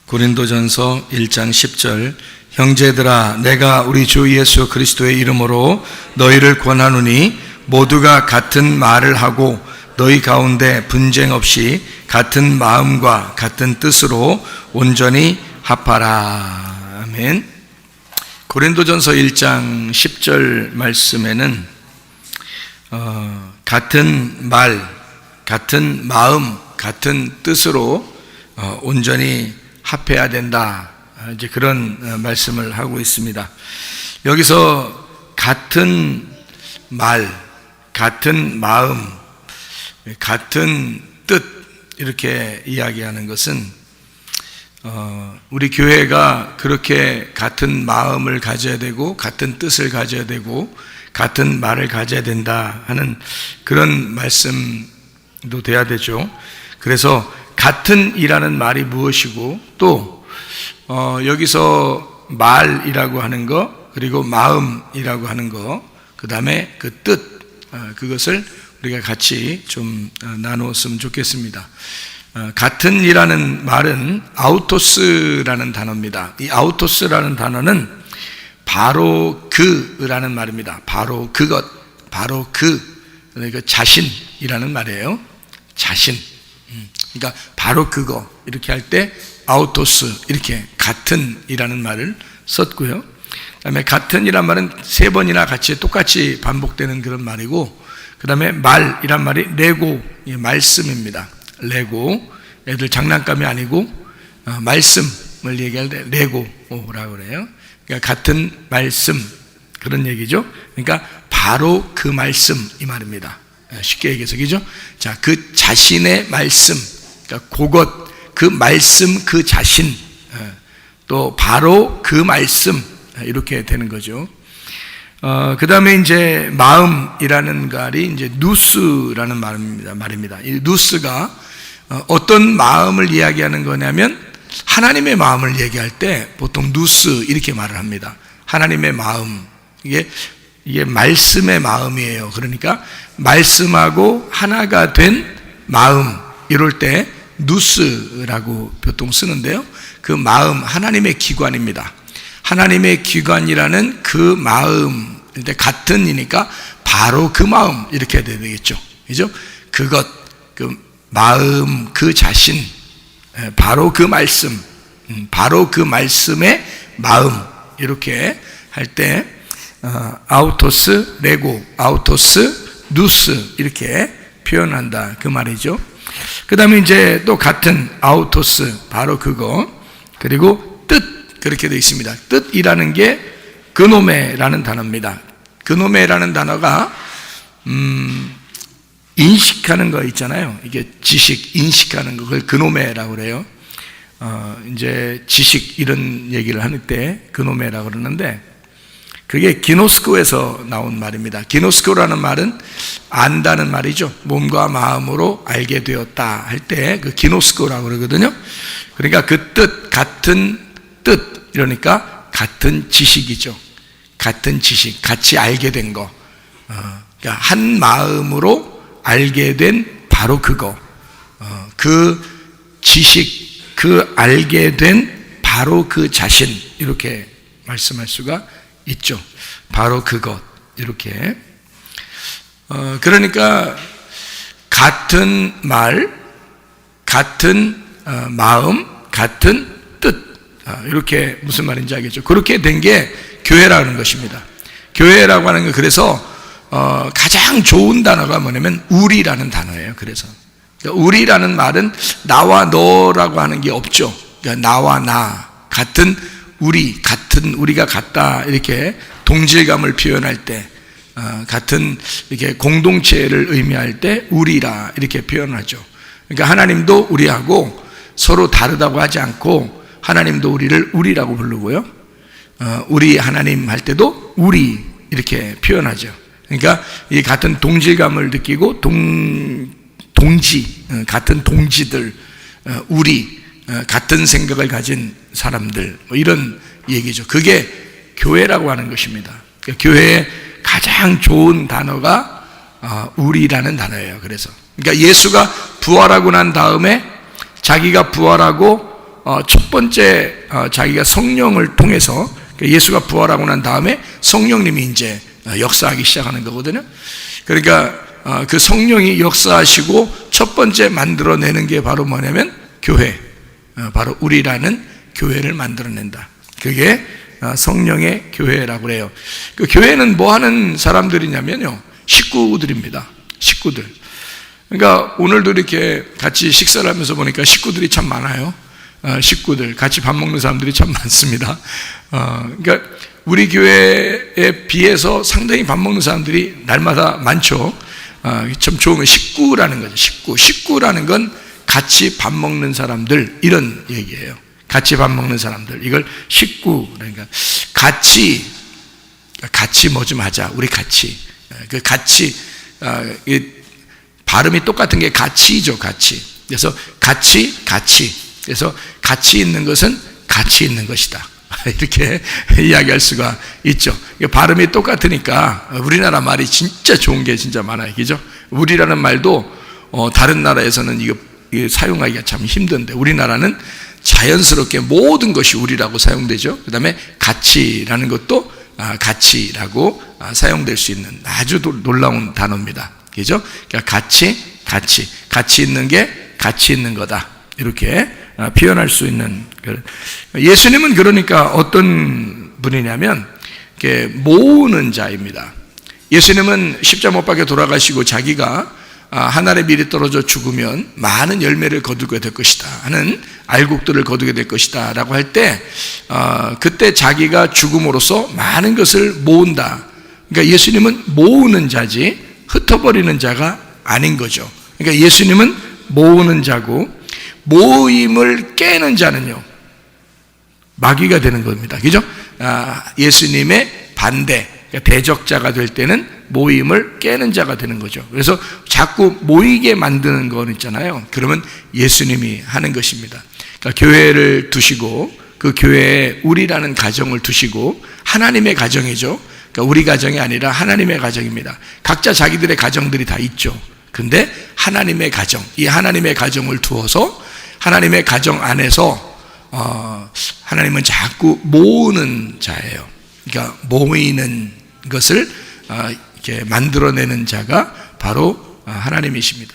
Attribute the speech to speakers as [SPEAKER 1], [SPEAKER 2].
[SPEAKER 1] 고린도전서 1장 10절 형제들아 내가 우리 주 예수 그리스도의 이름으로 너희를 권하노니 모두가 같은 말을 하고 너희 가운데 분쟁 없이 같은 마음과 같은 뜻으로 온전히 합하라. 아멘. 고린도전서 1장 10절 말씀에는 같은 말, 같은 마음, 같은 뜻으로 온전히 합해야 된다. 이제 그런 말씀을 하고 있습니다. 여기서 같은 말, 같은 마음, 같은 뜻 이렇게 이야기하는 것은 우리 교회가 그렇게 같은 마음을 가져야 되고 같은 뜻을 가져야 되고 같은 말을 가져야 된다 하는 그런 말씀도 돼야 되죠. 그래서 같은 이라는 말이 무엇이고 또 여기서 말이라고 하는 거 그리고 마음이라고 하는 거 그 다음에 그 뜻 그것을 우리가 같이 좀 나누었으면 좋겠습니다. 같은 이라는 말은 아우토스라는 단어입니다. 이 아우토스라는 단어는 바로 그라는 말입니다. 바로 그것, 바로 그러니까 자신이라는 말이에요. 자신. 그러니까 바로 그거 이렇게 할 때 아우토스 이렇게 같은 이라는 말을 썼고요. 그 다음에 같은 이란 말은 세 번이나 같이 똑같이 반복되는 그런 말이고 그 다음에 말이란 말이 레고 말씀입니다. 레고 애들 장난감이 아니고 말씀을 얘기할 때 레고라고 그래요. 그러니까 같은 말씀 그런 얘기죠. 그러니까 바로 그 말씀 이 말입니다. 쉽게 얘기해서 그죠? 자, 그 자신의 말씀, 그러니까 그것, 그 말씀, 그 자신, 또 바로 그 말씀 이렇게 되는 거죠. 그 다음에 이제 마음이라는 말이 이제 누스라는 말입니다. 이 누스가 어떤 마음을 이야기하는 거냐면 하나님의 마음을 얘기할 때 보통 누스 이렇게 말을 합니다. 하나님의 마음 이게 말씀의 마음이에요. 그러니까 말씀하고 하나가 된 마음 이럴 때 누스라고 보통 쓰는데요. 그 마음 하나님의 기관입니다. 하나님의 기관이라는 그 마음 같은 이니까 바로 그 마음 이렇게 해야 되겠죠. 그죠? 그것, 그 마음, 그 자신, 바로 그 말씀, 바로 그 말씀의 마음 이렇게 할 때 아우토스, 레고, 아우토스, 누스 이렇게 표현한다 그 말이죠. 그 다음에 이제 또 같은 아우토스 바로 그거 그리고 뜻 그렇게 되어 있습니다. 뜻이라는 게 그노메라는 단어입니다. 그노메라는 단어가 인식하는 거 있잖아요. 이게 지식, 인식하는 거, 그걸 그노메라고 그래요. 이제 지식 이런 얘기를 할 때 그노메라고 그러는데 그게 기노스코에서 나온 말입니다. 기노스코라는 말은 안다는 말이죠. 몸과 마음으로 알게 되었다 할 때 그 기노스코라고 그러거든요. 그러니까 그 뜻, 같은 뜻, 이러니까 같은 지식이죠. 같은 지식, 같이 알게 된 거. 그러니까 한 마음으로 알게 된 바로 그거. 그 지식, 그 알게 된 바로 그 자신. 이렇게 말씀할 수가 있죠. 바로 그것. 이렇게. 그러니까 같은 말, 같은 마음, 같은 뜻. 이렇게 무슨 말인지 알겠죠. 그렇게 된 게 교회라는 것입니다. 교회라고 하는 건 그래서 가장 좋은 단어가 뭐냐면 우리라는 단어예요. 그래서 그러니까 우리라는 말은 나와 너라고 하는 게 없죠. 그러니까 나와 나 같은 우리, 같은 우리가 같다 이렇게 동질감을 표현할 때 같은 이렇게 공동체를 의미할 때 우리라 이렇게 표현하죠. 그러니까 하나님도 우리하고 서로 다르다고 하지 않고 하나님도 우리를 우리라고 부르고요. 우리 하나님 할 때도 우리 이렇게 표현하죠. 그러니까 이 같은 동질감을 느끼고 동지 같은 동지들 우리 같은 생각을 가진 사람들 뭐 이런 얘기죠. 그게 교회라고 하는 것입니다. 그러니까 교회의 가장 좋은 단어가 우리라는 단어예요. 그래서 그러니까 예수가 부활하고 난 다음에 자기가 부활하고 첫 번째 자기가 성령을 통해서 예수가 부활하고 난 다음에 성령님이 이제 역사하기 시작하는 거거든요. 그러니까 그 성령이 역사하시고 첫 번째 만들어내는 게 바로 뭐냐면 교회, 바로 우리라는 교회를 만들어낸다. 그게 성령의 교회라고 그래요. 그 교회는 뭐 하는 사람들이냐면요, 식구들입니다. 식구들. 그러니까 오늘도 이렇게 같이 식사를 하면서 보니까 식구들이 참 많아요. 식구들, 같이 밥 먹는 사람들이 참 많습니다. 그러니까 우리 교회에 비해서 상당히 밥 먹는 사람들이 날마다 많죠. 참 좋은 건 식구라는 거죠. 식구라는 건 같이 밥 먹는 사람들, 이런 얘기예요. 같이 밥 먹는 사람들, 이걸 식구. 그러니까 같이 뭐 좀 하자. 우리 같이. 그 같이, 발음이 똑같은 게 같이죠. 같이. 그래서 같이. 그래서 같이 있는 것은 같이 있는 것이다. 이렇게 이야기할 수가 있죠. 발음이 똑같으니까 우리나라 말이 진짜 좋은 게 진짜 많아요. 그죠? 우리라는 말도 다른 나라에서는 이거 사용하기가 참 힘든데, 우리나라는 자연스럽게 모든 것이 우리라고 사용되죠. 그 다음에 같이라는 것도 같이라고 사용될 수 있는 아주 놀라운 단어입니다. 그죠? 그러니까 같이 있는 게 같이 있는 거다. 이렇게 표현할 수 있는. 예수님은 그러니까 어떤 분이냐면 모으는 자입니다. 예수님은 십자가 못 박혀 돌아가시고 자기가 하늘에 미리 떨어져 죽으면 많은 열매를 거두게 될 것이다 하는 알곡들을 거두게 될 것이다 라고 할 때, 그때 자기가 죽음으로써 많은 것을 모은다. 그러니까 예수님은 모으는 자지 흩어버리는 자가 아닌 거죠. 그러니까 예수님은 모으는 자고, 모임을 깨는 자는요 마귀가 되는 겁니다. 그죠? 예수님의 반대, 그러니까 대적자가 될 때는 모임을 깨는 자가 되는 거죠. 그래서 자꾸 모이게 만드는 건 있잖아요. 그러면 예수님이 하는 것입니다. 그러니까 교회를 두시고, 그 교회에 우리라는 가정을 두시고, 하나님의 가정이죠. 그러니까 우리 가정이 아니라 하나님의 가정입니다. 각자 자기들의 가정들이 다 있죠. 근데 하나님의 가정, 이 하나님의 가정을 두어서 하나님의 가정 안에서 하나님은 자꾸 모으는 자예요. 그러니까 모이는 것을 이렇게 만들어내는 자가 바로 하나님이십니다.